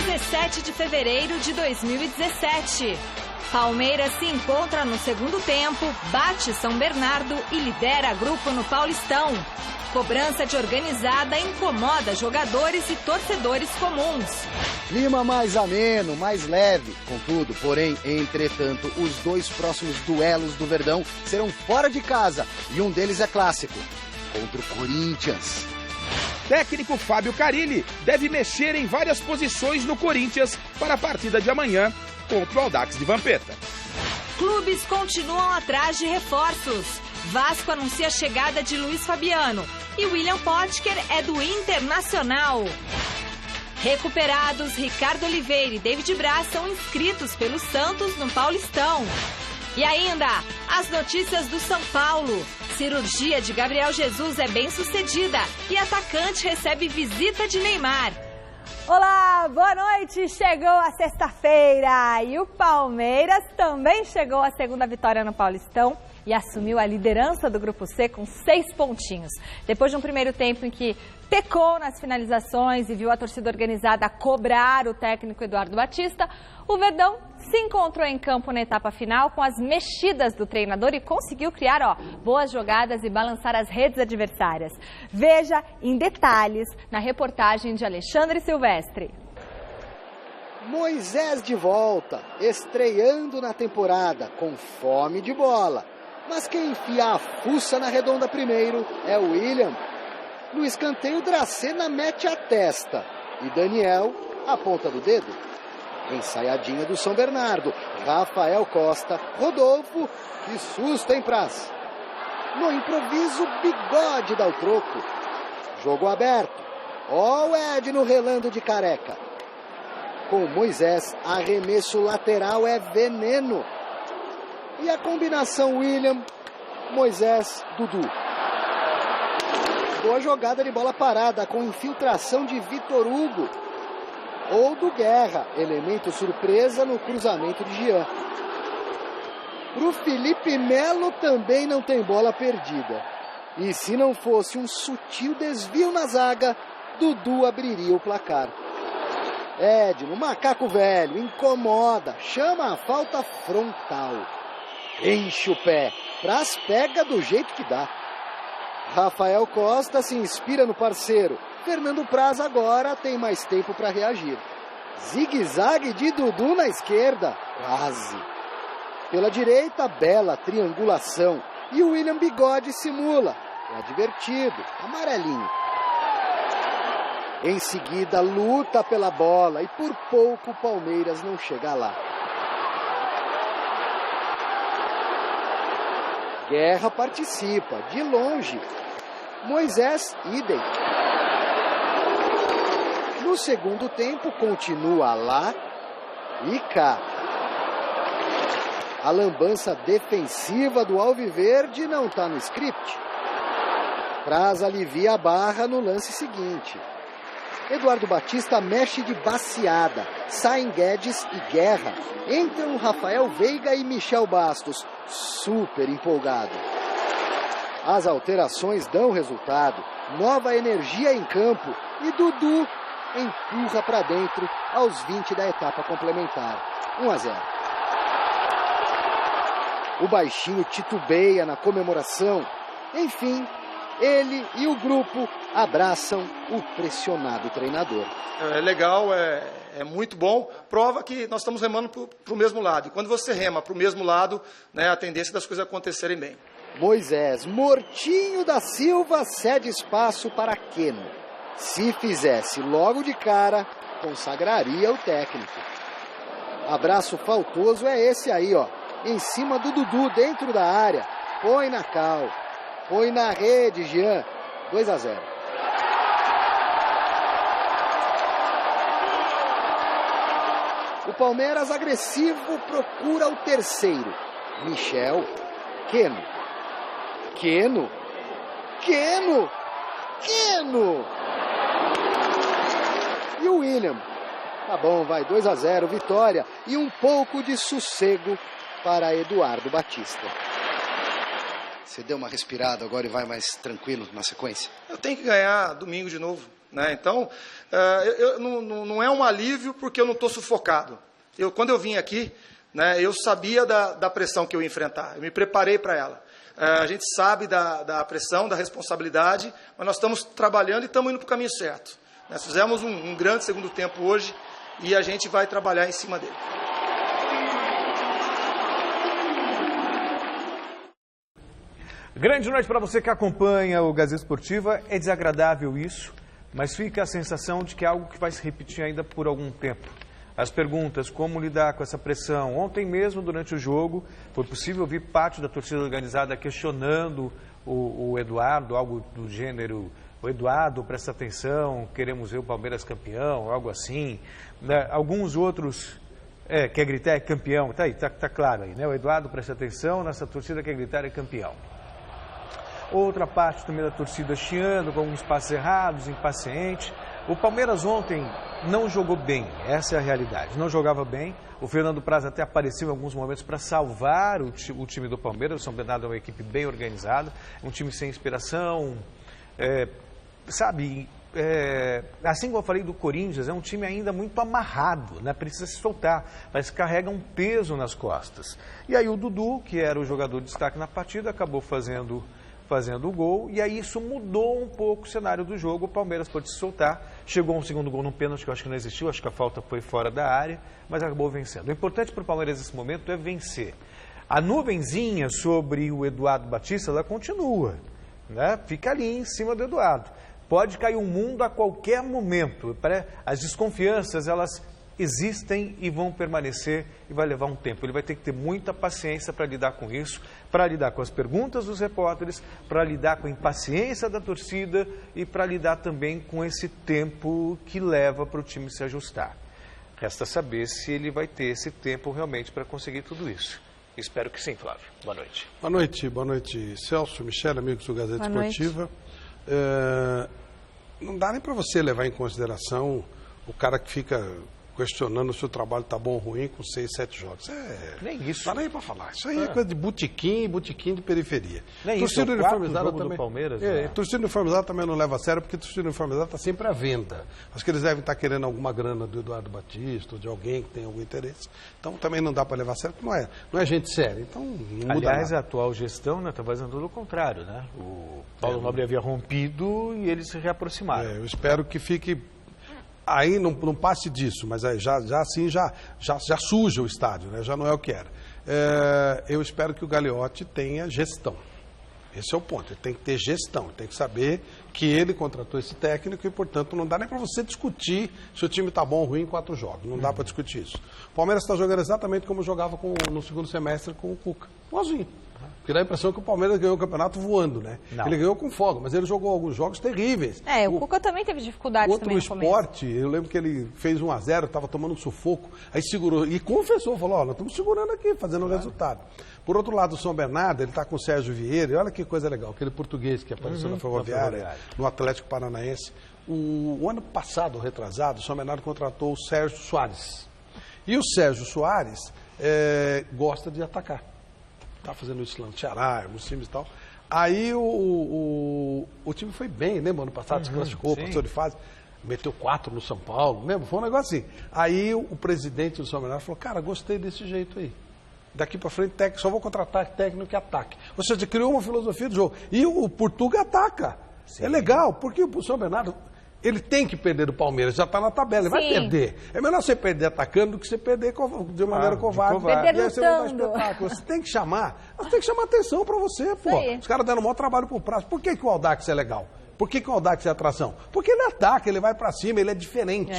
17 de fevereiro de 2017. Palmeiras se encontra no segundo tempo, bate São Bernardo e lidera grupo no Paulistão. Cobrança de organizada incomoda jogadores e torcedores comuns. Clima mais ameno, mais leve. Contudo, porém, entretanto, os dois próximos duelos do Verdão serão fora de casa. E um deles é clássico, contra o Corinthians. Técnico Fábio Carille deve mexer em várias posições no Corinthians para a partida de amanhã contra o Audax de Vampeta. Clubes continuam atrás de reforços. Vasco anuncia a chegada de Luiz Fabiano e William Potker é do Internacional. Recuperados, Ricardo Oliveira e David Braz são inscritos pelo Santos no Paulistão. E ainda, as notícias do São Paulo. Cirurgia de Gabriel Jesus é bem sucedida e atacante recebe visita de Neymar. Olá, boa noite! Chegou a sexta-feira e o Palmeiras também chegou à segunda vitória no Paulistão e assumiu a liderança do Grupo C com 6 pontinhos. Depois de um primeiro tempo em que pecou nas finalizações e viu a torcida organizada cobrar o técnico Eduardo Batista, o Verdão se encontrou em campo na etapa final com as mexidas do treinador e conseguiu criar boas jogadas e balançar as redes adversárias. Veja em detalhes na reportagem de Alexandre Silvestre. Moisés de volta, estreando na temporada, com fome de bola. Mas quem enfia a fuça na redonda primeiro é o William. No escanteio, Dracena mete a testa e Daniel a ponta do dedo. Ensaiadinha do São Bernardo, Rafael Costa, Rodolfo, que susto, hein, Praz? No improviso, Bigode dá o troco. Jogo aberto, ó o Edno relando de careca. Com Moisés, arremesso lateral é veneno. E a combinação William, Moisés, Dudu. Boa jogada de bola parada com infiltração de Vitor Hugo. Ou do Guerra, elemento surpresa no cruzamento de Jean. Pro Felipe Melo também não tem bola perdida. E se não fosse um sutil desvio na zaga, Dudu abriria o placar. Edno, macaco velho, incomoda, chama a falta frontal. Enche o pé, Praz pega do jeito que dá. Rafael Costa se inspira no parceiro. Fernando Praz agora tem mais tempo para reagir. Zigue-zague de Dudu na esquerda, quase. Pela direita, bela triangulação. E o William Bigode simula. É divertido, amarelinho. Em seguida, luta pela bola e por pouco o Palmeiras não chega lá. Guerra participa, de longe. Moisés, idem. No segundo tempo, continua lá e cá. A lambança defensiva do Alviverde não está no script. Praz alivia a barra no lance seguinte. Eduardo Batista mexe de baseada. Saem Guedes e Guerra. Entram Rafael Veiga e Michel Bastos. Super empolgado. As alterações dão resultado. Nova energia em campo. E Dudu empurra para dentro aos 20 da etapa complementar. 1-0. O baixinho titubeia na comemoração. Enfim, ele e o grupo abraçam o pressionado treinador. É legal, é muito bom. Prova que nós estamos remando para o mesmo lado. E quando você rema para o mesmo lado, né, a tendência das coisas acontecerem bem. Moisés Mortinho da Silva cede espaço para Keno. Se fizesse logo de cara, consagraria o técnico. Abraço faltoso é esse aí, ó. Em cima do Dudu, dentro da área. Põe na cal. Põe na rede, Jean. 2-0. O Palmeiras agressivo procura o terceiro. Michel. Keno. Keno. Keno. Keno. E o William. Tá bom, vai, 2-0, vitória e um pouco de sossego para Eduardo Batista. Você deu uma respirada agora e vai mais tranquilo na sequência? Eu tenho que ganhar domingo de novo, né? Então, não é um alívio porque eu não estou sufocado. Quando eu vim aqui, né, eu sabia da pressão que eu ia enfrentar, eu me preparei para ela. A gente sabe da pressão, da responsabilidade, mas nós estamos trabalhando e estamos indo para o caminho certo. Nós fizemos um grande segundo tempo hoje e a gente vai trabalhar em cima dele. Grande noite para você que acompanha o Gazeta Esportiva. É desagradável isso, mas fica a sensação de que é algo que vai se repetir ainda por algum tempo. As perguntas, como lidar com essa pressão. Ontem mesmo, durante o jogo, foi possível ouvir parte da torcida organizada questionando o Eduardo, algo do gênero: o Eduardo, presta atenção, queremos ver o Palmeiras campeão, algo assim. Alguns outros... quer gritar é campeão, tá aí, tá claro aí, né? O Eduardo, presta atenção, nossa torcida quer gritar é campeão. Outra parte também da torcida chiando, com alguns passos errados, impaciente. O Palmeiras ontem não jogou bem, essa é a realidade, não jogava bem. O Fernando Praz até apareceu em alguns momentos para salvar o time do Palmeiras. O São Bernardo é uma equipe bem organizada, um time sem inspiração, assim como eu falei do Corinthians, é um time ainda muito amarrado, né? Precisa se soltar, mas carrega um peso nas costas. E aí o Dudu, que era o jogador de destaque na partida, acabou fazendo o gol, e aí isso mudou um pouco o cenário do jogo. O Palmeiras pôde se soltar, chegou a um segundo gol num pênalti que eu acho que não existiu, acho que a falta foi fora da área, mas acabou vencendo. O importante para o Palmeiras nesse momento é vencer. A nuvenzinha sobre o Eduardo Batista, ela continua, né? Fica ali em cima do Eduardo. Pode cair um mundo a qualquer momento. As desconfianças, elas existem e vão permanecer e vai levar um tempo. Ele vai ter que ter muita paciência para lidar com isso, para lidar com as perguntas dos repórteres, para lidar com a impaciência da torcida e para lidar também com esse tempo que leva para o time se ajustar. Resta saber se ele vai ter esse tempo realmente para conseguir tudo isso. Espero que sim, Flávio. Boa noite. Boa noite, Celso, Michele, amigos do Gazeta Esportiva. Não dá nem para você levar em consideração o cara que fica questionando se o trabalho está bom ou ruim com 6, 7 jogos. Nem isso. Não dá nem para falar. Isso aí é coisa de botequim de periferia. Nem torcida isso, uniformizada também. Do Palmeiras, torcida uniformizada também não leva a sério, porque torcida uniformizada está sempre à venda. Acho que eles devem estar querendo alguma grana do Eduardo Batista, ou de alguém que tem algum interesse. Então também não dá para levar a sério, porque não é gente séria. Então não muda nada. Aliás, a atual gestão está fazendo tudo o contrário, né? O Paulo Nobre havia rompido e eles se reaproximaram. Eu espero que fique... Aí não passe disso, mas aí já suja o estádio, né? Já não é o que era. Eu espero que o Gagliotti tenha gestão. Esse é o ponto, ele tem que ter gestão, ele tem que saber que ele contratou esse técnico e, portanto, não dá nem para você discutir se o time está bom ou ruim em 4 jogos, não dá para discutir isso. O Palmeiras está jogando exatamente como jogava no segundo semestre com o Cuca, igualzinho. Porque dá a impressão que o Palmeiras ganhou o campeonato voando, né? Não. Ele ganhou com folga, mas ele jogou alguns jogos terríveis. O Cuca também teve dificuldades também no começo. Outro esporte, eu lembro que ele fez 1-0, estava tomando um sufoco, aí segurou e confessou, falou, nós estamos segurando aqui, fazendo o resultado. Por outro lado, o São Bernardo, ele está com o Sérgio Vieira, e olha que coisa legal, aquele português que apareceu na Ferroviária, no Atlético Paranaense. O ano passado, retrasado, o São Bernardo contratou o Sérgio Soares. E o Sérgio Soares gosta de atacar. Está fazendo isso lá no Ceará, alguns times e tal. Aí o time foi bem, lembra? Ano passado se classificou, passou de fase, meteu 4 no São Paulo, lembra? Foi um negócio assim. Aí o presidente do São Bernardo falou, cara, gostei desse jeito aí. Daqui para frente, só vou contratar técnico que ataque. Ou seja, criou uma filosofia do jogo. E o Portuga ataca. Sim. É legal, porque o São Bernardo... Ele tem que perder do Palmeiras, já está na tabela, ele vai perder. É melhor você perder atacando do que você perder de maneira covarde. Perder e aí você não dá lutando. espetáculo. Você tem que chamar atenção para você, pô. Os caras deram o maior trabalho pro Prazo. Por que o Audax é legal? Por que o Audax é atração? Porque ele ataca, ele vai para cima, ele é diferente.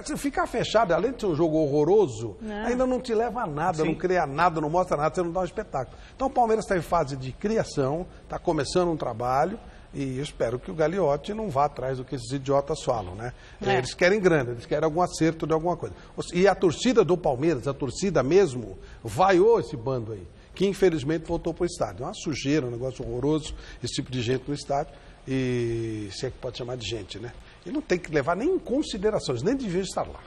Você ficar fechado, além de ser um jogo horroroso, ainda não te leva a nada, não cria nada, não mostra nada, você não dá um espetáculo. Então o Palmeiras está em fase de criação, está começando um trabalho. E eu espero que o Gagliotti não vá atrás do que esses idiotas falam, né? Eles querem grana, eles querem algum acerto de alguma coisa. E a torcida do Palmeiras, a torcida mesmo, vaiou esse bando aí, que infelizmente voltou para o estádio. É uma sujeira, um negócio horroroso, esse tipo de gente no estádio, e se é que pode chamar de gente, né? E não tem que levar nem em considerações, nem devia estar lá.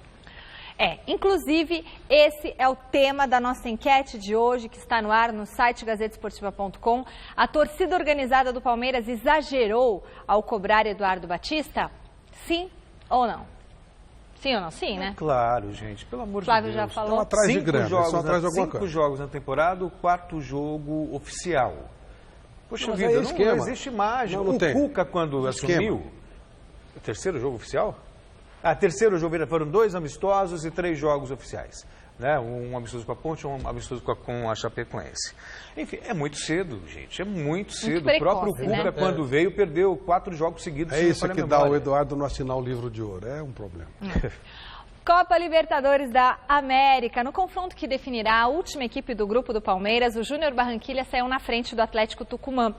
Inclusive, esse é o tema da nossa enquete de hoje, que está no ar no site gazetesportiva.com. A torcida organizada do Palmeiras exagerou ao cobrar Eduardo Batista? Sim ou não? Sim ou não? Sim, né? Claro, gente, pelo amor de Flávio Deus. já falou. Estão atrás de grana, estão atrás de alguma coisa. 5 jogos na temporada, o 4º jogo oficial. Poxa Mas vida, é não esquema. existe mágica. Não O tem. Cuca, quando assumiu... O 3º jogo oficial? 3º jogo, foram 2 amistosos e 3 jogos oficiais. Né? Um amistoso com a Ponte e um amistoso com a Chapecoense. Enfim, é muito cedo, gente. É muito cedo. Precoce, o próprio Cuca, né? quando veio, perdeu 4 jogos seguidos. É isso que dá o Eduardo não assinar o livro de ouro. É um problema. Copa Libertadores da América. No confronto que definirá a última equipe do grupo do Palmeiras, o Júnior Barranquilla saiu na frente do Atlético Tucumã.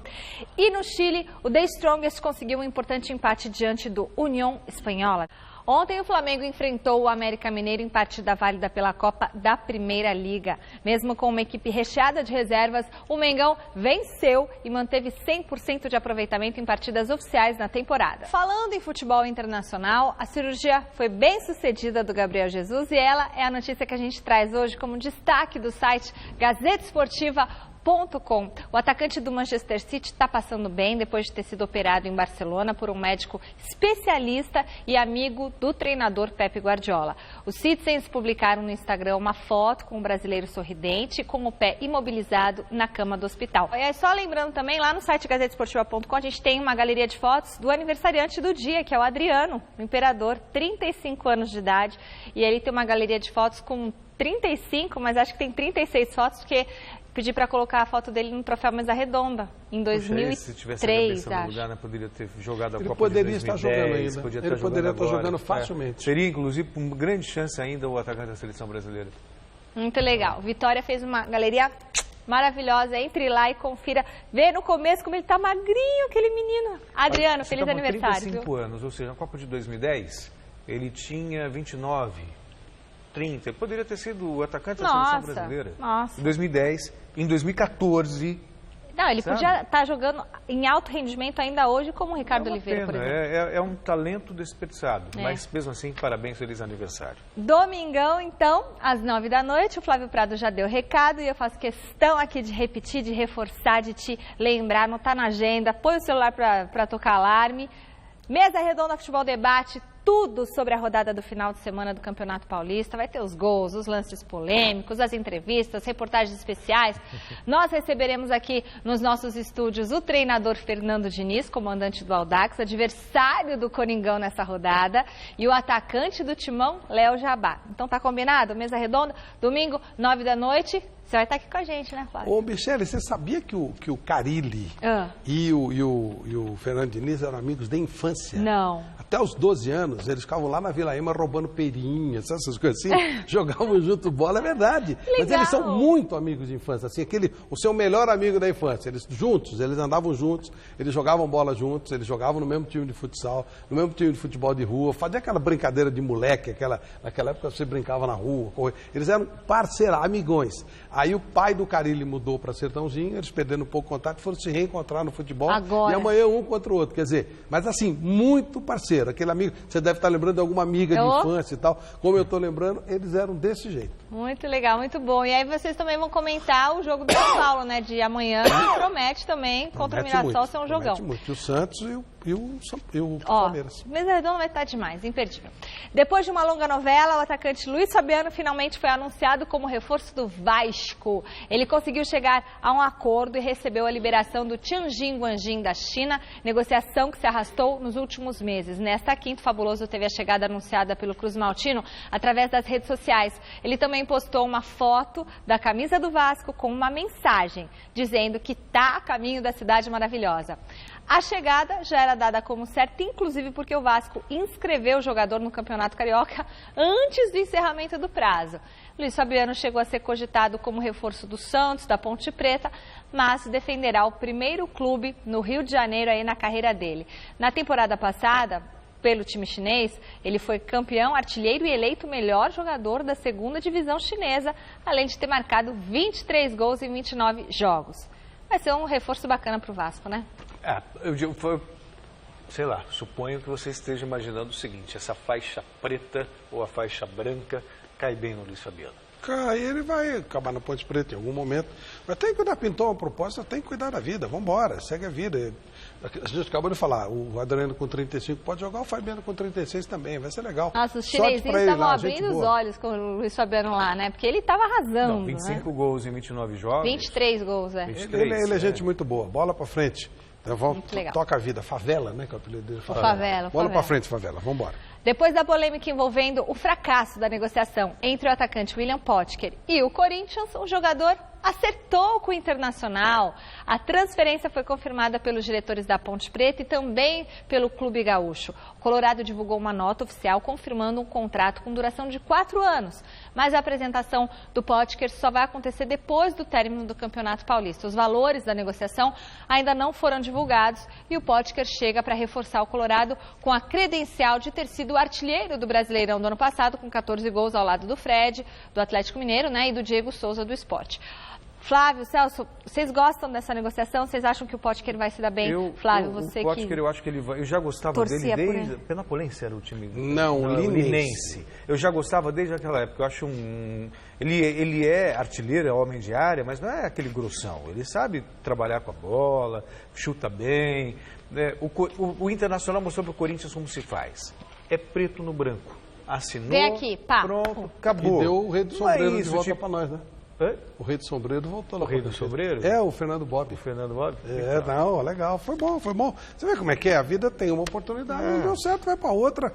E no Chile, o The Strongest conseguiu um importante empate diante do União Espanhola. Ontem o Flamengo enfrentou o América Mineiro em partida válida pela Copa da Primeira Liga. Mesmo com uma equipe recheada de reservas, o Mengão venceu e manteve 100% de aproveitamento em partidas oficiais na temporada. Falando em futebol internacional, a cirurgia foi bem sucedida do Gabriel Jesus e ela é a notícia que a gente traz hoje como destaque do site gazetesportiva.com. O atacante do Manchester City está passando bem depois de ter sido operado em Barcelona por um médico especialista e amigo do treinador Pep Guardiola. Os Citizens publicaram no Instagram uma foto com o brasileiro sorridente com o pé imobilizado na cama do hospital. E aí, só lembrando também, lá no site gazetesportiva.com a gente tem uma galeria de fotos do aniversariante do dia, que é o Adriano, o imperador, 35 anos de idade. E ele tem uma galeria de fotos com 35, mas acho que tem 36 fotos, porque pedi para colocar a foto dele no troféu Mesa Redonda, em 2003, se tivesse a cabeça no lugar, né, poderia ter jogado a Ele Copa de 2010. poderia estar jogando ainda. Ele poderia estar jogando facilmente. Seria, inclusive, com grande chance ainda o atacante da seleção brasileira. Muito legal. Vitória fez uma galeria maravilhosa. Entre lá e confira. Vê no começo como ele tá magrinho, aquele menino. Adriano, feliz aniversário. 35 anos, ou seja, na Copa de 2010, ele tinha 29, 30. Ele poderia ter sido o atacante da seleção brasileira. Nossa. Em 2010, em 2014... Não, ele podia estar jogando em alto rendimento ainda hoje, como o Ricardo Oliveira, por exemplo. É um talento desperdiçado, mas mesmo assim, parabéns, feliz aniversário. Domingão, então, às 9 da noite, o Flávio Prado já deu recado e eu faço questão aqui de repetir, de reforçar, de te lembrar, anotar na agenda, põe o celular para tocar alarme. Mesa Redonda Futebol Debate, tudo sobre a rodada do final de semana do Campeonato Paulista. Vai ter os gols, os lances polêmicos, as entrevistas, reportagens especiais. Nós receberemos aqui nos nossos estúdios o treinador Fernando Diniz, comandante do Audax, adversário do Coringão nessa rodada, e o atacante do Timão, Léo Jabá. Então tá combinado? Mesa Redonda, domingo, 9 da noite. Você vai estar aqui com a gente, né, Flávio? Ô, Michele, você sabia que o Carille e o Fernando Diniz eram amigos de infância? Não. Até os 12 anos, eles ficavam lá na Vila Ema roubando perinhas, essas coisas assim, jogavam junto bola, é verdade. Legal. Mas eles são muito amigos de infância, assim, o seu melhor amigo da infância. Eles juntos, eles andavam juntos, eles jogavam bola juntos, eles jogavam no mesmo time de futsal, no mesmo time de futebol de rua, fazia aquela brincadeira de moleque, naquela época você brincava na rua, eles eram parceiros, amigões. Aí o pai do Carille mudou para Sertãozinho, eles perdendo um pouco de contato, foram se reencontrar no futebol. Agora. E amanhã um contra o outro. Quer dizer, mas assim, muito parceiro. Aquele amigo, você deve estar lembrando de alguma amiga de infância e tal. Como eu estou lembrando, eles eram desse jeito. Muito legal, muito bom. E aí vocês também vão comentar o jogo do São Paulo, né? De amanhã, que promete também, contra o Mirassol, ser um jogão. Muito. E o Santos e o Palmeiras. Mesa Redonda vai estar demais, imperdível. Depois de uma longa novela, o atacante Luiz Fabiano finalmente foi anunciado como reforço do Vasco. Ele conseguiu chegar a um acordo e recebeu a liberação do Tianjin Guanjin da China, negociação que se arrastou nos últimos meses. Nesta quinta, o Fabuloso teve a chegada anunciada pelo Cruz Maltino através das redes sociais. Ele também postou uma foto da camisa do Vasco com uma mensagem dizendo que está a caminho da cidade maravilhosa. A chegada já era dada como certa, inclusive porque o Vasco inscreveu o jogador no Campeonato Carioca antes do encerramento do prazo. Luiz Fabiano chegou a ser cogitado como reforço do Santos, da Ponte Preta, mas defenderá o primeiro clube no Rio de Janeiro aí na carreira dele. Na temporada passada, pelo time chinês, ele foi campeão, artilheiro e eleito o melhor jogador da segunda divisão chinesa, além de ter marcado 23 gols em 29 jogos. Vai ser um reforço bacana para o Vasco, né? Sei lá, suponho que você esteja imaginando o seguinte, essa faixa preta ou a faixa branca cai bem no Luiz Fabiano? Aí ele vai acabar na Ponte Preta em algum momento. Mas tem que cuidar, pintou uma proposta, tem que cuidar da vida. Vamos embora, segue a vida. A gente acabou de falar, o Adriano com 35 pode jogar, o Fabiano com 36 também, vai ser legal. Nossa, os chinesinhos estavam abrindo os olhos com o Luiz Fabiano lá, né? Porque ele estava arrasando. Não, 25 gols em 29 jogos. 23 gols, é. 23, ele é gente muito boa, bola pra frente. Então, legal. Toca a vida, favela, né? Que é o apelido dele. Favela. Bola pra frente, favela, vamos embora. Depois da polêmica envolvendo o fracasso da negociação entre o atacante William Potker e o Corinthians, o jogador acertou com o Internacional. A transferência foi confirmada pelos diretores da Ponte Preta e também pelo Clube Gaúcho. O Colorado divulgou uma nota oficial confirmando um contrato com duração de 4 anos. Mas a apresentação do Potker só vai acontecer depois do término do Campeonato Paulista. Os valores da negociação ainda não foram divulgados e o Potker chega para reforçar o Colorado com a credencial de ter sido o artilheiro do Brasileirão do ano passado, com 14 gols ao lado do Fred, do Atlético Mineiro, né, e do Diego Souza do Sport. Flávio, Celso, vocês gostam dessa negociação? Vocês acham que o Potker vai se dar bem? Flávio, você o Potker, eu acho que ele vai... Eu já gostava dele desde... Penapolense era o time... Não, Linense. Eu já gostava desde aquela época. Eu acho Ele é artilheiro, é homem de área, mas não é aquele grossão. Ele sabe trabalhar com a bola, chuta bem. O Internacional mostrou para o Corinthians como se faz. É preto no branco. Assinou, vem aqui, pá. Pronto, acabou. E deu o Rei do Sombreiro de volta tipo... para nós, né? O Rei do Sombreiro voltou lá. O Rei do Sombreiro? É, o Fernando Bob. O Fernando Bob? Não, legal. Foi bom. Você vê como é que é? A vida tem uma oportunidade, não deu certo, vai para outra.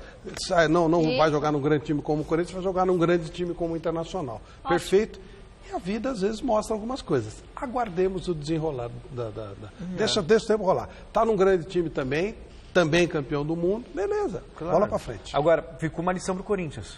Não vai jogar num grande time como o Corinthians, vai jogar num grande time como o Internacional. Ótimo. Perfeito. E a vida, às vezes, mostra algumas coisas. Aguardemos o desenrolar. Deixa o tempo rolar. Tá num grande time também campeão do mundo, beleza. Claro. Bola para frente. Agora, ficou uma lição pro Corinthians.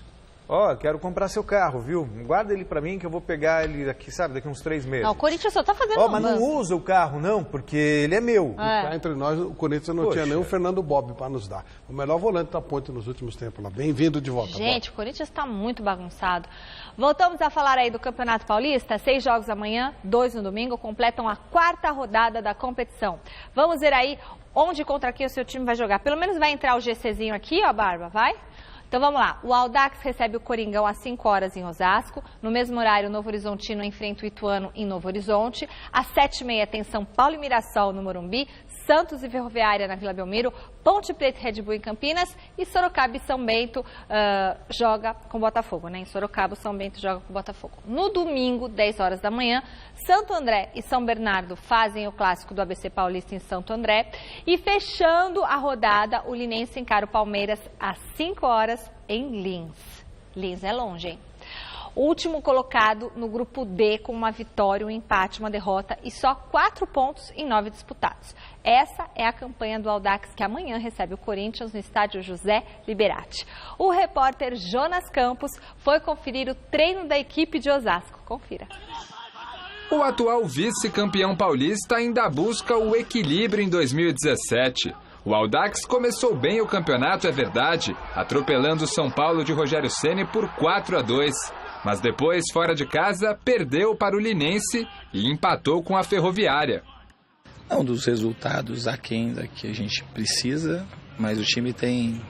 Quero comprar seu carro, viu? Guarda ele pra mim que eu vou pegar ele daqui, sabe, daqui uns 3 meses. Não, o Corinthians só tá fazendo mas não usa o carro, não, porque ele é meu. Cá entre nós, o Corinthians não tinha nem o Fernando Bob pra nos dar. O melhor volante da Ponte nos últimos tempos lá. Bem-vindo de volta. Gente, o Corinthians tá muito bagunçado. Voltamos a falar aí do Campeonato Paulista. 6 jogos amanhã, 2 no domingo, completam a 4ª rodada da competição. Vamos ver aí onde contra quem o seu time vai jogar. Pelo menos vai entrar o GCzinho aqui, ó, Barba, vai? Então vamos lá, o Audax recebe o Coringão às 5 horas em Osasco. No mesmo horário, o Novo Horizontino enfrenta o Ituano em Novo Horizonte. Às 7h30 tem São Paulo e Mirassol no Morumbi, Santos e Ferroviária na Vila Belmiro, Ponte Preta e Red Bull em Campinas e Sorocaba e São Bento joga com o Botafogo, né? Em Sorocaba, o São Bento joga com o Botafogo. No domingo, 10 horas da manhã, Santo André e São Bernardo fazem o clássico do ABC Paulista em Santo André. E fechando a rodada, o Linense encara o Palmeiras às 5 horas em Lins. Lins é longe, hein? O último colocado no grupo D com uma vitória, um empate, uma derrota e só 4 pontos em 9 disputados. Essa é a campanha do Audax, que amanhã recebe o Corinthians no estádio José Liberati. O repórter Jonas Campos foi conferir o treino da equipe de Osasco. Confira. O atual vice-campeão paulista ainda busca o equilíbrio em 2017. O Audax começou bem o campeonato, é verdade, atropelando o São Paulo de Rogério Ceni por 4-2. Mas depois, fora de casa, perdeu para o Linense e empatou com a Ferroviária. É um dos resultados aquém da que a gente precisa, mas o time tem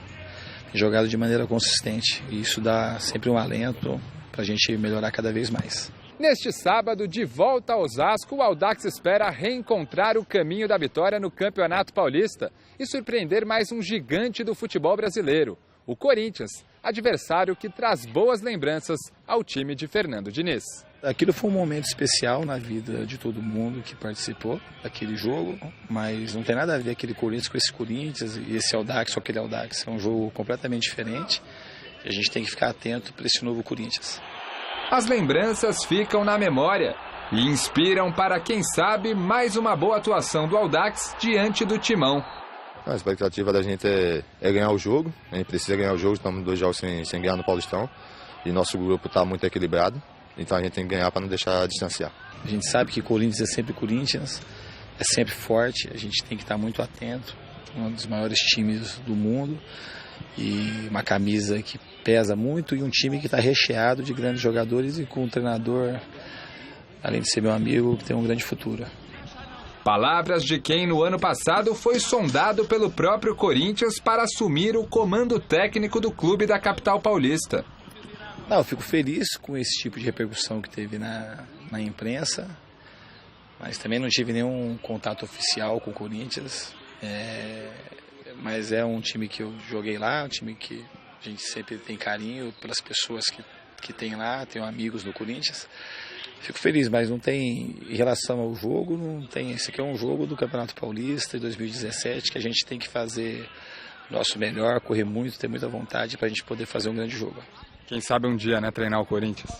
jogado de maneira consistente. E isso dá sempre um alento para a gente melhorar cada vez mais. Neste sábado, de volta a Osasco, o Audax espera reencontrar o caminho da vitória no Campeonato Paulista e surpreender mais um gigante do futebol brasileiro, o Corinthians, adversário que traz boas lembranças ao time de Fernando Diniz. Aquilo foi um momento especial na vida de todo mundo que participou daquele jogo, mas não tem nada a ver aquele Corinthians com esse Corinthians e esse Audax com aquele Audax. É um jogo completamente diferente e a gente tem que ficar atento para esse novo Corinthians. As lembranças ficam na memória e inspiram para, quem sabe, mais uma boa atuação do Audax diante do Timão. A expectativa da gente é ganhar o jogo. A gente precisa ganhar o jogo, estamos 2 jogos sem ganhar no Paulistão. E nosso grupo está muito equilibrado, então a gente tem que ganhar para não deixar distanciar. A gente sabe que Corinthians é sempre Corinthians, é sempre forte, a gente tem que estar muito atento. Um dos maiores times do mundo e uma camisa que pesa muito e um time que está recheado de grandes jogadores e com um treinador, além de ser meu amigo, que tem um grande futuro. Palavras de quem no ano passado foi sondado pelo próprio Corinthians para assumir o comando técnico do clube da capital paulista. Não, eu fico feliz com esse tipo de repercussão que teve na imprensa, mas também não tive nenhum contato oficial com o Corinthians. Mas é um time que eu joguei lá, um time que a gente sempre tem carinho pelas pessoas que tem lá, tenho amigos no Corinthians. Fico feliz, mas não tem, em relação ao jogo, não tem. Esse aqui é um jogo do Campeonato Paulista de 2017 que a gente tem que fazer o nosso melhor, correr muito, ter muita vontade para a gente poder fazer um grande jogo. Quem sabe um dia, né, treinar o Corinthians?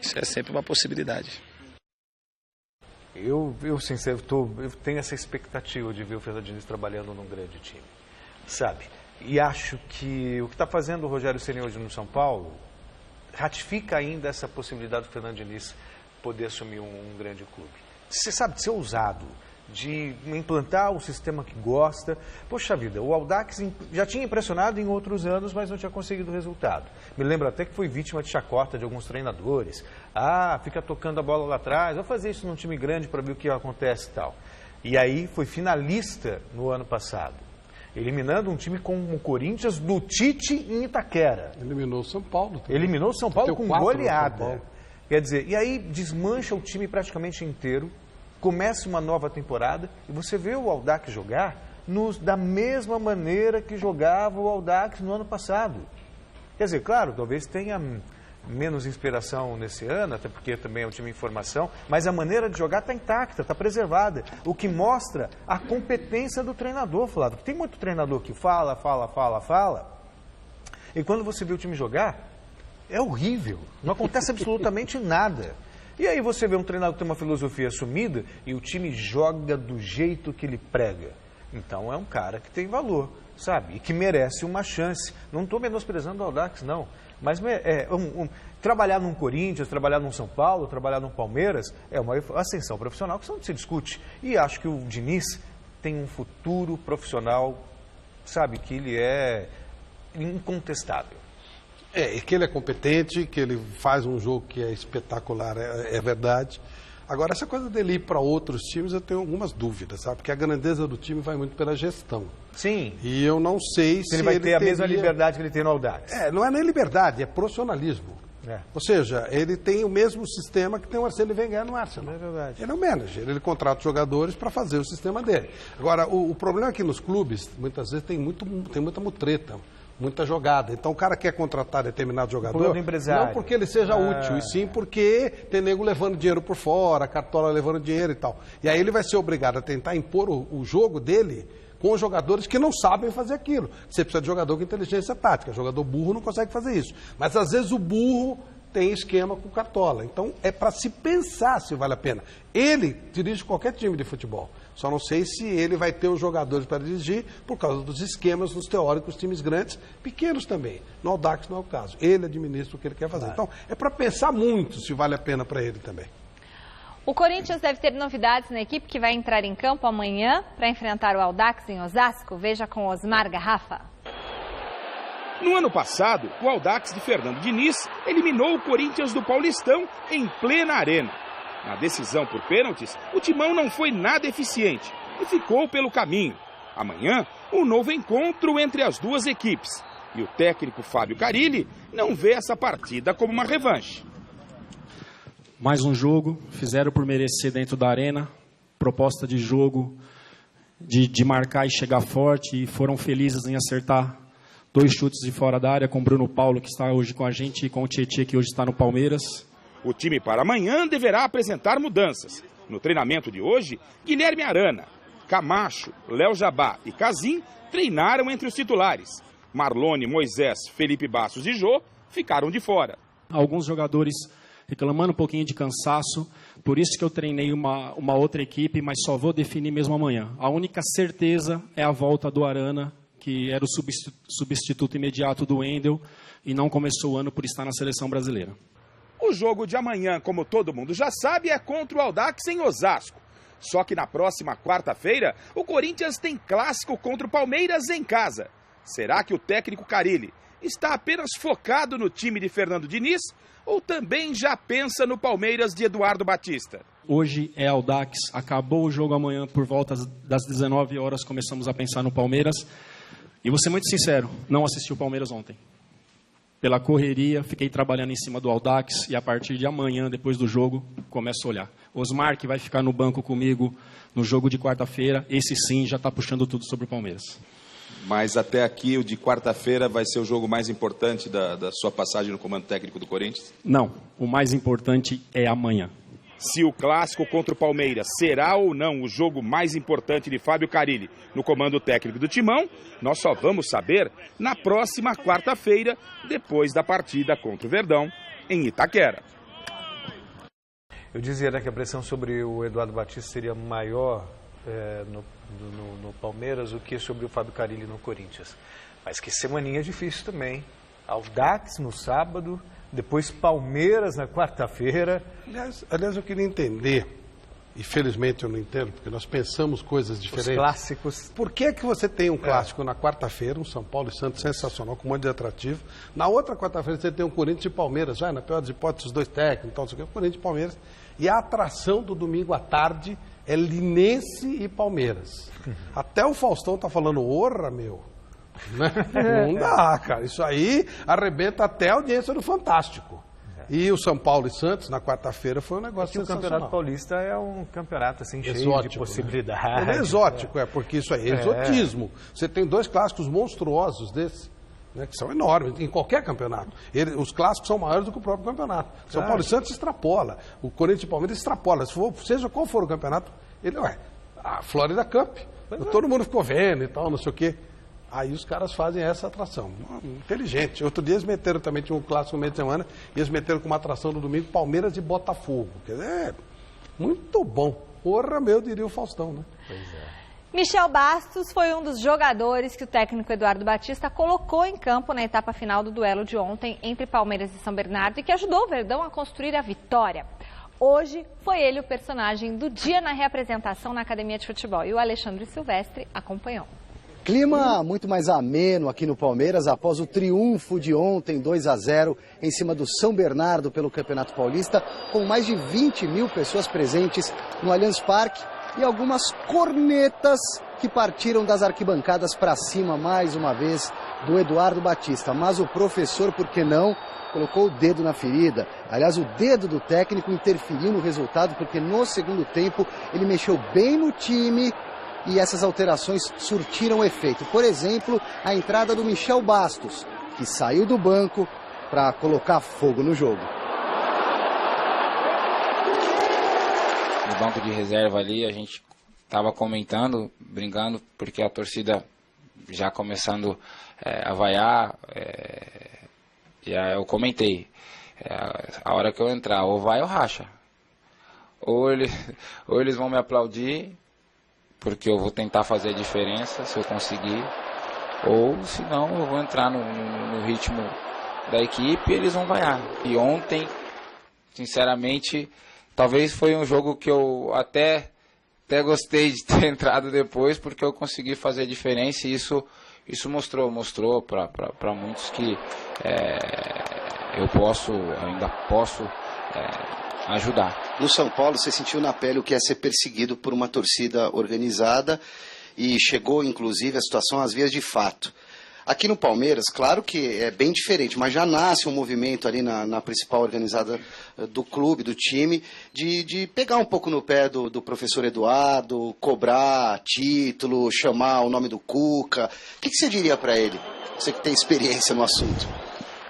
Isso é sempre uma possibilidade. Eu tenho essa expectativa de ver o Fernando Diniz trabalhando num grande time, sabe? E acho que o que está fazendo o Rogério Ceni hoje no São Paulo ratifica ainda essa possibilidade do Fernando Diniz poder assumir um grande clube. Você sabe, de ser ousado, de implantar um sistema que gosta. Poxa vida, o Audax já tinha impressionado em outros anos, mas não tinha conseguido resultado. Me lembro até que foi vítima de chacota de alguns treinadores. Fica tocando a bola lá atrás, vou fazer isso num time grande para ver o que acontece e tal. E aí foi finalista no ano passado, eliminando um time como o Corinthians do Tite em Itaquera. Eliminou o São Paulo também. Eliminou o São Paulo com goleada. Quer dizer, e aí desmancha o time praticamente inteiro, começa uma nova temporada e você vê o Audax jogar da mesma maneira que jogava o Audax no ano passado. Quer dizer, claro, talvez tenha menos inspiração nesse ano, até porque também é um time em formação, mas a maneira de jogar está intacta, está preservada, o que mostra a competência do treinador, Flávio. Tem muito treinador que fala, e quando você vê o time jogar, é horrível, não acontece absolutamente nada. E aí você vê um treinador que tem uma filosofia assumida e o time joga do jeito que ele prega. Então é um cara que tem valor, sabe? E que merece uma chance. Não estou menosprezando o Audax, não. Mas trabalhar num Corinthians, trabalhar num São Paulo, trabalhar num Palmeiras é uma ascensão profissional que não se discute. E acho que o Diniz tem um futuro profissional, sabe? Que ele é incontestável. E que ele é competente, que ele faz um jogo que é espetacular, é verdade. Agora, essa coisa dele ir para outros times, eu tenho algumas dúvidas, sabe? Porque a grandeza do time vai muito pela gestão. Sim. E eu não sei se ele vai ter a mesma liberdade que ele tem no Audax. Não é nem liberdade, é profissionalismo. Ou seja, ele tem o mesmo sistema que tem o Arsène Wenger no Arsenal. É verdade. Ele é o manager, ele contrata os jogadores para fazer o sistema dele. Agora, o problema é que nos clubes, muitas vezes, tem muita mutreta. Muita jogada. Então o cara quer contratar determinado jogador, não porque ele seja útil, e sim porque tem nego levando dinheiro por fora, cartola levando dinheiro e tal. E aí ele vai ser obrigado a tentar impor o jogo dele com os jogadores que não sabem fazer aquilo. Você precisa de jogador com inteligência tática. Jogador burro não consegue fazer isso. Mas às vezes o burro tem esquema com cartola. Então é para se pensar se vale a pena. Ele dirige qualquer time de futebol. Só não sei se ele vai ter os jogadores para dirigir por causa dos esquemas dos teóricos times grandes, pequenos também. No Audax não é o caso. Ele administra o que ele quer fazer. Então, é para pensar muito se vale a pena para ele também. O Corinthians deve ter novidades na equipe que vai entrar em campo amanhã para enfrentar o Audax em Osasco. Veja com Osmar Garrafa. No ano passado, o Audax de Fernando Diniz eliminou o Corinthians do Paulistão em plena arena. Na decisão por pênaltis, o timão não foi nada eficiente e ficou pelo caminho. Amanhã, um novo encontro entre as duas equipes. E o técnico Fábio Carilli não vê essa partida como uma revanche. Mais um jogo, fizeram por merecer dentro da arena, proposta de jogo, de marcar e chegar forte, e foram felizes em acertar 2 chutes de fora da área com o Bruno Paulo, que está hoje com a gente, e com o Tietê, que hoje está no Palmeiras. O time para amanhã deverá apresentar mudanças. No treinamento de hoje, Guilherme Arana, Camacho, Léo Jabá e Casim treinaram entre os titulares. Marlone, Moisés, Felipe Bastos e Jô ficaram de fora. Alguns jogadores reclamando um pouquinho de cansaço, por isso que eu treinei uma outra equipe, mas só vou definir mesmo amanhã. A única certeza é a volta do Arana, que era o substituto imediato do Wendel e não começou o ano por estar na seleção brasileira. O jogo de amanhã, como todo mundo já sabe, é contra o Audax em Osasco. Só que na próxima quarta-feira, o Corinthians tem clássico contra o Palmeiras em casa. Será que o técnico Carilli está apenas focado no time de Fernando Diniz ou também já pensa no Palmeiras de Eduardo Batista? Hoje é Audax, acabou o jogo amanhã por volta das 19 horas, começamos a pensar no Palmeiras. E vou ser muito sincero, não assisti o Palmeiras ontem. pela correria, fiquei trabalhando em cima do Audax e a partir de amanhã, depois do jogo, começo a olhar. Osmar, que vai ficar no banco comigo no jogo de quarta-feira, esse sim já está puxando tudo sobre o Palmeiras. Mas até aqui, o de quarta-feira vai ser o jogo mais importante da sua passagem no comando técnico do Corinthians? Não, o mais importante é amanhã. Se o clássico contra o Palmeiras será ou não o jogo mais importante de Fábio Carille no comando técnico do Timão, nós só vamos saber na próxima quarta-feira, depois da partida contra o Verdão, em Itaquera. Eu dizia, né, que a pressão sobre o Eduardo Batista seria maior no Palmeiras do que sobre o Fábio Carille no Corinthians. Mas que semaninha difícil também. Audax no sábado, depois Palmeiras na quarta-feira. Aliás, eu queria entender, e felizmente eu não entendo, porque nós pensamos coisas diferentes. Os clássicos. Por que você tem um clássico na quarta-feira, um São Paulo e Santos sensacional, com um monte de atrativo. Na outra quarta-feira você tem um Corinthians e Palmeiras, na pior das hipóteses, os dois técnicos, tal, Corinthians e Palmeiras. E a atração do domingo à tarde é Linense e Palmeiras. Até o Faustão tá falando, orra, meu. Né? Não dá, cara. Isso aí arrebenta até a audiência do Fantástico. E o São Paulo e Santos, na quarta-feira, foi um negócio sensacional. O Campeonato Paulista é um campeonato assim, exótico, cheio de possibilidades. Ele é exótico, porque isso aí é exotismo. Você tem dois clássicos monstruosos desses, né, que são enormes, em qualquer campeonato. Os clássicos são maiores do que o próprio campeonato. São Paulo e Santos extrapola. O Corinthians e Palmeiras extrapola. Seja qual for o campeonato, a Florida Cup. Todo mundo ficou vendo e tal, não sei o quê. Aí os caras fazem essa atração. Inteligente. Outro dia eles meteram também, tinha um clássico no meio de semana, e eles meteram com uma atração no domingo, Palmeiras e Botafogo. Quer dizer, muito bom. Porra, meu, diria o Faustão, né? Pois é. Michel Bastos foi um dos jogadores que o técnico Eduardo Batista colocou em campo na etapa final do duelo de ontem entre Palmeiras e São Bernardo e que ajudou o Verdão a construir a vitória. Hoje foi ele o personagem do dia na reapresentação na Academia de Futebol e o Alexandre Silvestre acompanhou. Clima muito mais ameno aqui no Palmeiras após o triunfo de ontem, 2-0, em cima do São Bernardo pelo Campeonato Paulista, com mais de 20 mil pessoas presentes no Allianz Parque e algumas cornetas que partiram das arquibancadas para cima mais uma vez do Eduardo Batista. Mas o professor, por que não, colocou o dedo na ferida. Aliás, o dedo do técnico interferiu no resultado porque no segundo tempo ele mexeu bem no time e essas alterações surtiram efeito. Por exemplo, a entrada do Michel Bastos, que saiu do banco para colocar fogo no jogo. No banco de reserva ali, a gente estava comentando, brincando, porque a torcida já começando a vaiar, e aí eu comentei, a hora que eu entrar, ou vai ou racha. Ou eles vão me aplaudir, porque eu vou tentar fazer a diferença, se eu conseguir, ou se não, eu vou entrar no ritmo da equipe e eles vão vaiar. E ontem, sinceramente, talvez foi um jogo que eu até gostei de ter entrado depois, porque eu consegui fazer a diferença e isso mostrou para muitos que eu ainda posso ajudar. No São Paulo, você sentiu na pele o que é ser perseguido por uma torcida organizada e chegou, inclusive, a situação às vias de fato. Aqui no Palmeiras, claro que é bem diferente, mas já nasce um movimento ali na principal organizada do clube, do time, de pegar um pouco no pé do professor Eduardo, cobrar título, chamar o nome do Cuca. O que você diria para ele, você que tem experiência no assunto?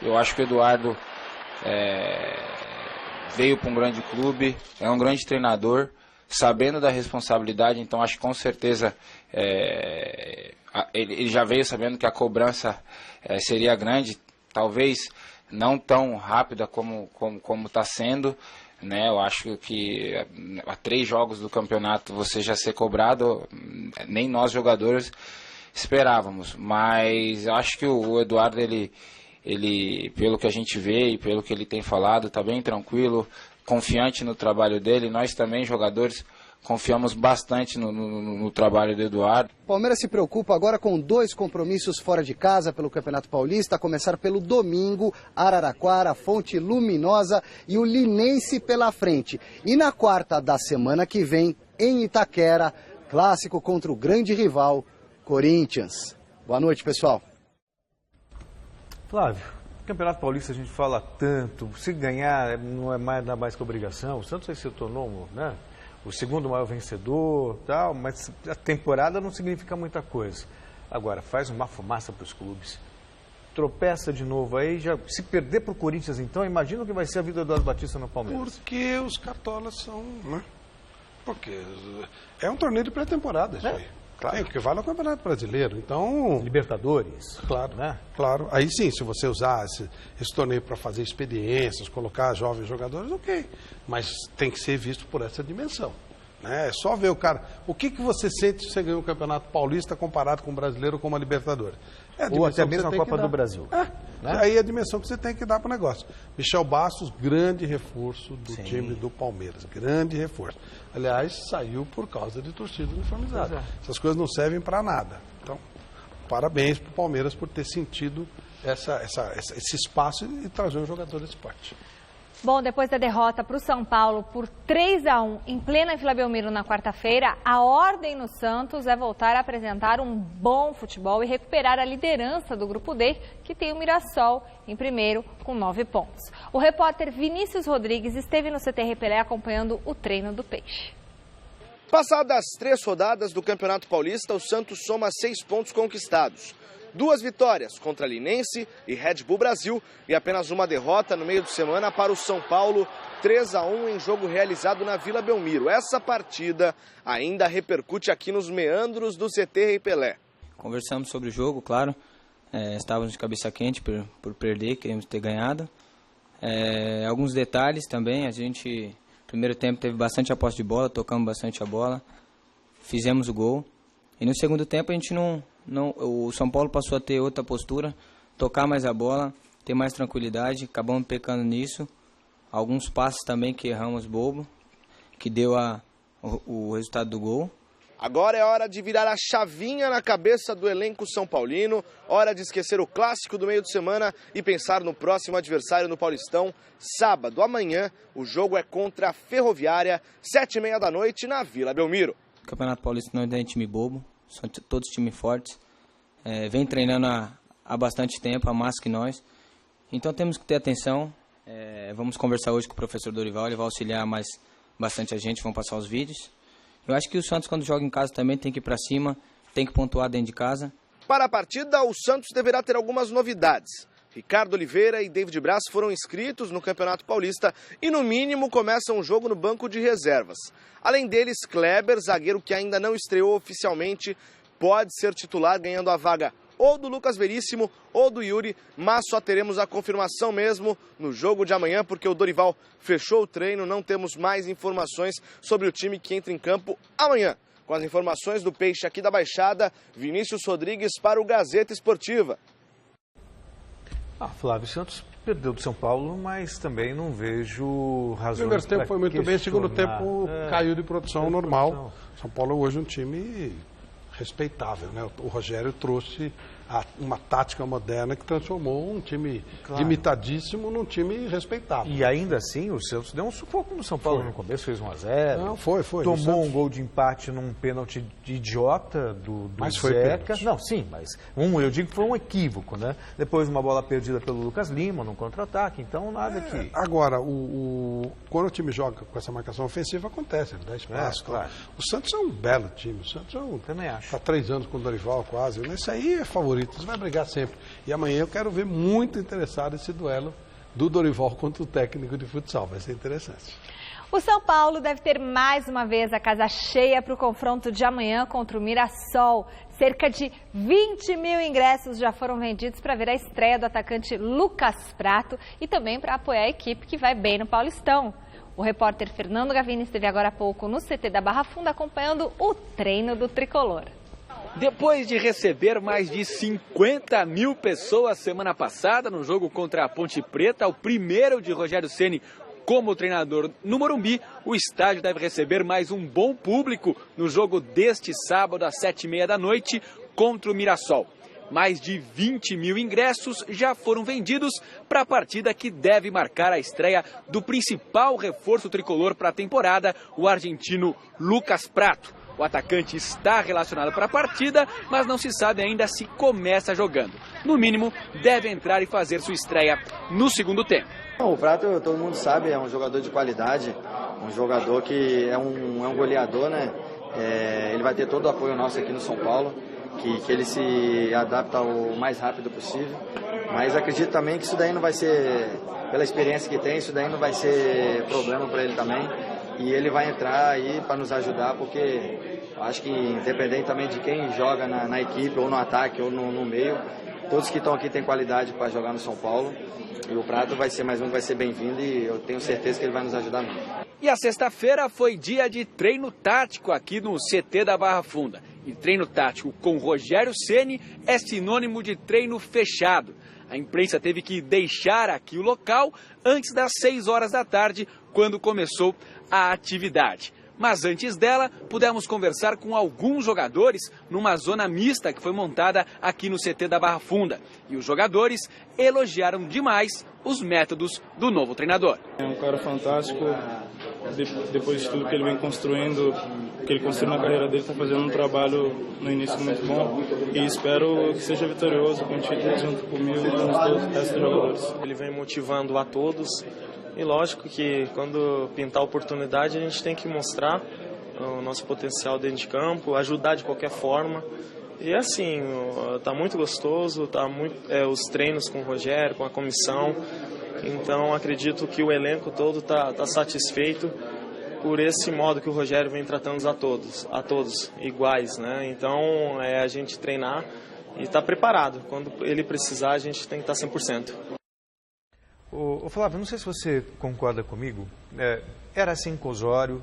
Eu acho que o Eduardo veio para um grande clube, é um grande treinador, sabendo da responsabilidade, então acho que com certeza ele já veio sabendo que a cobrança seria grande, talvez não tão rápida como está sendo, né? Eu acho que há 3 jogos do campeonato você já ser cobrado, nem nós jogadores esperávamos, mas eu acho que o Eduardo, ele, pelo que a gente vê e pelo que ele tem falado, está bem tranquilo, confiante no trabalho dele. Nós também, jogadores, confiamos bastante no trabalho do Eduardo. O Palmeiras se preocupa agora com 2 compromissos fora de casa pelo Campeonato Paulista, a começar pelo domingo, Araraquara, Fonte Luminosa e o Linense pela frente. E na quarta da semana que vem, em Itaquera, clássico contra o grande rival, Corinthians. Boa noite, pessoal. Flávio, Campeonato Paulista a gente fala tanto, se ganhar não é nada mais que obrigação. O Santos aí se tornou, né, o segundo maior vencedor, tal, mas a temporada não significa muita coisa. Agora, faz uma fumaça para os clubes. Tropeça de novo aí, já se perder para o Corinthians então, imagina o que vai ser a vida do Eduardo Batista no Palmeiras. Porque os cartolas são, né? Porque é um torneio de pré-temporada isso aí. Claro. É, porque vale o Campeonato Brasileiro, então... Libertadores. Claro, né? Claro. Aí sim, se você usar esse torneio para fazer experiências, colocar jovens jogadores, ok. Mas tem que ser visto por essa dimensão. Né? É só ver o cara... O que você sente se você ganhou o Campeonato Paulista comparado com o Brasileiro ou com a Libertadores? Ou até mesmo a Copa do Brasil. Né? Aí é a dimensão que você tem que dar para o negócio. Michel Bastos, grande reforço do time do Palmeiras. Grande reforço. Aliás, saiu por causa de torcida uniformizada. Essas coisas não servem para nada. Então, parabéns para o Palmeiras por ter sentido esse espaço e trazer um jogador desse porte. Bom, depois da derrota para o São Paulo por 3-1 em plena Vila Belmiro na quarta-feira, a ordem no Santos é voltar a apresentar um bom futebol e recuperar a liderança do Grupo D, que tem o Mirassol em primeiro com 9 pontos. O repórter Vinícius Rodrigues esteve no CT Repelé acompanhando o treino do Peixe. Passadas 3 rodadas do Campeonato Paulista, o Santos soma 6 pontos conquistados. 2 vitórias contra Linense e Red Bull Brasil e apenas uma derrota no meio de semana para o São Paulo, 3-1 em jogo realizado na Vila Belmiro. Essa partida ainda repercute aqui nos meandros do CT Rei Pelé. Conversamos sobre o jogo, claro. Estávamos de cabeça quente por perder, queríamos ter ganhado. Alguns detalhes também, a gente no primeiro tempo teve bastante a posse de bola, tocamos bastante a bola, fizemos o gol. E no segundo tempo a gente o São Paulo passou a ter outra postura, tocar mais a bola, ter mais tranquilidade, acabamos pecando nisso. Alguns passes também que erramos bobo, que deu o resultado do gol. Agora é hora de virar a chavinha na cabeça do elenco São Paulino, hora de esquecer o clássico do meio de semana e pensar no próximo adversário no Paulistão. Sábado, amanhã, o jogo é contra a Ferroviária, 7h30 da noite na Vila Belmiro. O Campeonato Paulista não é time bobo, são todos times fortes, vem treinando há bastante tempo, há mais que nós, então temos que ter atenção. Vamos conversar hoje com o professor Dorival, ele vai auxiliar bastante a gente, vão passar os vídeos. Eu acho que o Santos, quando joga em casa, também tem que ir para cima, tem que pontuar dentro de casa. Para a partida, o Santos deverá ter algumas novidades. Ricardo Oliveira e David Braz foram inscritos no Campeonato Paulista e, no mínimo, começam o jogo no banco de reservas. Além deles, Kleber, zagueiro que ainda não estreou oficialmente, pode ser titular, ganhando a vaga ou do Lucas Veríssimo ou do Yuri, mas só teremos a confirmação mesmo no jogo de amanhã, porque o Dorival fechou o treino, não temos mais informações sobre o time que entra em campo amanhã. Com as informações do Peixe aqui da Baixada, Vinícius Rodrigues para o Gazeta Esportiva. Flávio, Santos perdeu do São Paulo, mas também não vejo razões. O primeiro tempo foi muito bem, o segundo tempo caiu de produção normal. São Paulo hoje é um time respeitável, né? O Rogério trouxe uma tática moderna que transformou um time limitadíssimo num time respeitável. E ainda assim, o Santos deu um sufoco no São Paulo no começo, fez 1-0. Não, foi. Tomou um gol de empate num pênalti de idiota do mas foi Zeca. Não, sim, mas eu digo que foi um equívoco, né? Depois uma bola perdida pelo Lucas Lima num contra-ataque, então nada que... Agora, quando o time joga com essa marcação ofensiva, acontece, ele dá espaço. Claro. O Santos é um belo time, o Santos também acho. Está 3 anos com o Dorival quase, isso aí é favorito. Você vai brigar sempre. E amanhã eu quero ver muito interessado esse duelo do Dorival contra o técnico de futsal. Vai ser interessante. O São Paulo deve ter mais uma vez a casa cheia para o confronto de amanhã contra o Mirassol. Cerca de 20 mil ingressos já foram vendidos para ver a estreia do atacante Lucas Prato e também para apoiar a equipe que vai bem no Paulistão. O repórter Fernando Gavini esteve agora há pouco no CT da Barra Funda acompanhando o treino do tricolor. Depois de receber mais de 50 mil pessoas semana passada no jogo contra a Ponte Preta, o primeiro de Rogério Ceni como treinador no Morumbi, o estádio deve receber mais um bom público no jogo deste sábado às 7h30 da noite contra o Mirassol. Mais de 20 mil ingressos já foram vendidos para a partida que deve marcar a estreia do principal reforço tricolor para a temporada, o argentino Lucas Prato. O atacante está relacionado para a partida, mas não se sabe ainda se começa jogando. No mínimo, deve entrar e fazer sua estreia no segundo tempo. O Prato, todo mundo sabe, é um jogador de qualidade, um jogador que é um goleador, né? Ele vai ter todo o apoio nosso aqui no São Paulo, que ele se adapta o mais rápido possível. Mas acredito também que isso daí não vai ser, pela experiência que tem, isso daí não vai ser problema para ele também. E ele vai entrar aí para nos ajudar, porque acho que independente também de quem joga na equipe, ou no ataque, ou no meio, todos que estão aqui têm qualidade para jogar no São Paulo. E o Prato vai ser mais um que vai ser bem-vindo e eu tenho certeza que ele vai nos ajudar muito. E a sexta-feira foi dia de treino tático aqui no CT da Barra Funda. E treino tático com Rogério Ceni é sinônimo de treino fechado. A imprensa teve que deixar aqui o local antes das 6 horas da tarde, quando começou a atividade. Mas antes dela, pudemos conversar com alguns jogadores numa zona mista que foi montada aqui no CT da Barra Funda. E os jogadores elogiaram demais os métodos do novo treinador. É um cara fantástico, depois de tudo que ele vem construindo, que ele construiu na carreira dele, está fazendo um trabalho no início muito bom e espero que seja vitorioso com o título junto comigo e com todos os restos dos jogadores. Ele vem motivando a todos. E lógico que quando pintar a oportunidade a gente tem que mostrar o nosso potencial dentro de campo, ajudar de qualquer forma. E assim, tá muito gostoso, os treinos com o Rogério, com a comissão. Então acredito que o elenco todo tá satisfeito por esse modo que o Rogério vem tratando a todos iguais, né? Então é a gente treinar e estar preparado. Quando ele precisar a gente tem que estar 100%. Ô Flávio, não sei se você concorda comigo, era assim com Osório,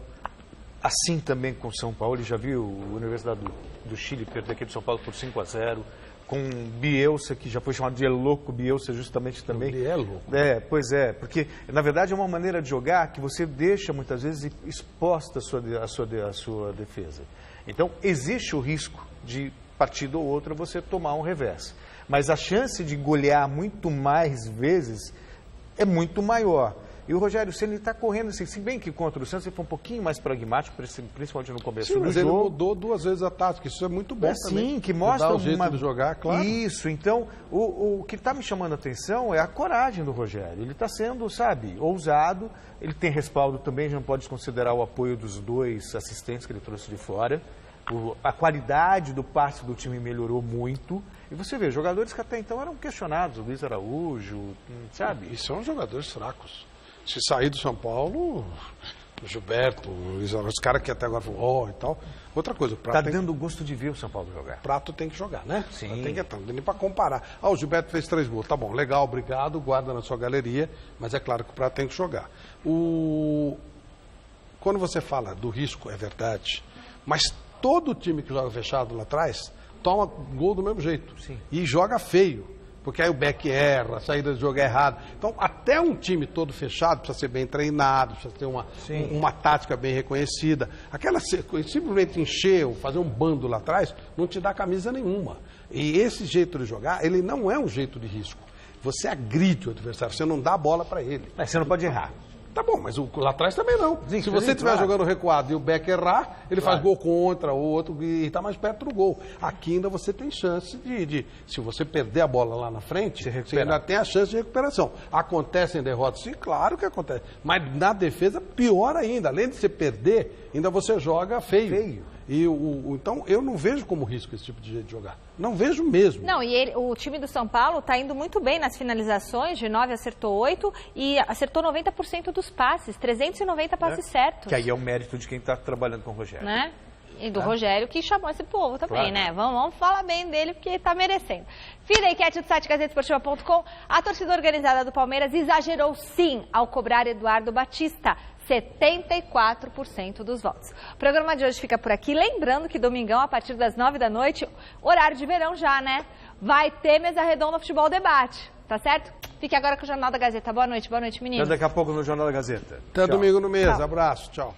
assim também com São Paulo. Ele já viu a Universidade do Chile perder aqui de São Paulo por 5-0, com Bielsa, que já foi chamado de louco Bielsa justamente também. Ele é louco. Pois é, porque na verdade é uma maneira de jogar que você deixa muitas vezes exposta a sua defesa. Então existe o risco de partida ou outra você tomar um revés, mas a chance de golear muito mais vezes é muito maior. E o Rogério Ceni está correndo assim, se bem que contra o Santos ele foi um pouquinho mais pragmático, principalmente no começo do jogo. Ele mudou 2 vezes a tática, isso é muito bom também. Sim, que mostra o jeito de jogar, claro. Isso, então o que está me chamando a atenção é a coragem do Rogério. Ele está sendo, ousado, ele tem respaldo também, a gente não pode desconsiderar o apoio dos 2 assistentes que ele trouxe de fora. A qualidade do passe do time melhorou muito. E você vê, jogadores que até então eram questionados, o Luiz Araújo, E são jogadores fracos. Se sair do São Paulo, o Gilberto, o Luiz Araújo, os caras que até agora falam, e tal. Outra coisa, o Prato. Tá dando gosto de ver o São Paulo jogar. O Prato tem que jogar, né? Sim. Tem que estar, não tem nem para comparar. O Gilberto fez 3 gols. Tá bom, legal, obrigado, guarda na sua galeria, mas é claro que o Prato tem que jogar. Quando você fala do risco, é verdade, mas todo time que joga fechado lá atrás toma gol do mesmo jeito. Sim. E joga feio, porque aí o back erra, a saída de jogo é errada. Então, até um time todo fechado precisa ser bem treinado, precisa ter uma tática bem reconhecida. Simplesmente encher ou fazer um bando lá atrás não te dá camisa nenhuma. E esse jeito de jogar, ele não é um jeito de risco. Você agride o adversário, você não dá a bola para ele. Mas você não pode errar. Tá bom, mas lá atrás também não. Sim, se você estiver jogando recuado e o back errar, ele faz gol contra o outro e está mais perto do gol. Aqui ainda você tem chance se você perder a bola lá na frente, você ainda tem a chance de recuperação. Acontecem derrotas? Sim, claro que acontece. Mas na defesa, pior ainda. Além de você perder, ainda você joga feio. Então, eu não vejo como risco esse tipo de jeito de jogar. Não vejo mesmo. Não, e o time do São Paulo está indo muito bem nas finalizações, de 9 acertou 8 e acertou 90% dos passes, 390 passes certos. Que aí é o mérito de quem está trabalhando com o Rogério. Né? E do Rogério, que chamou esse povo também, né? Vamos falar bem dele, porque está merecendo. Fim da enquete do site GazettaEsportiva.com. A torcida organizada do Palmeiras exagerou sim ao cobrar Eduardo Batista. 74% dos votos. O programa de hoje fica por aqui. Lembrando que domingão, a partir das 9 da noite, horário de verão já, né? Vai ter mesa redonda Futebol Debate. Tá certo? Fique agora com o Jornal da Gazeta. Boa noite, meninos. Até daqui a pouco no Jornal da Gazeta. Até domingo no mês. Abraço, tchau.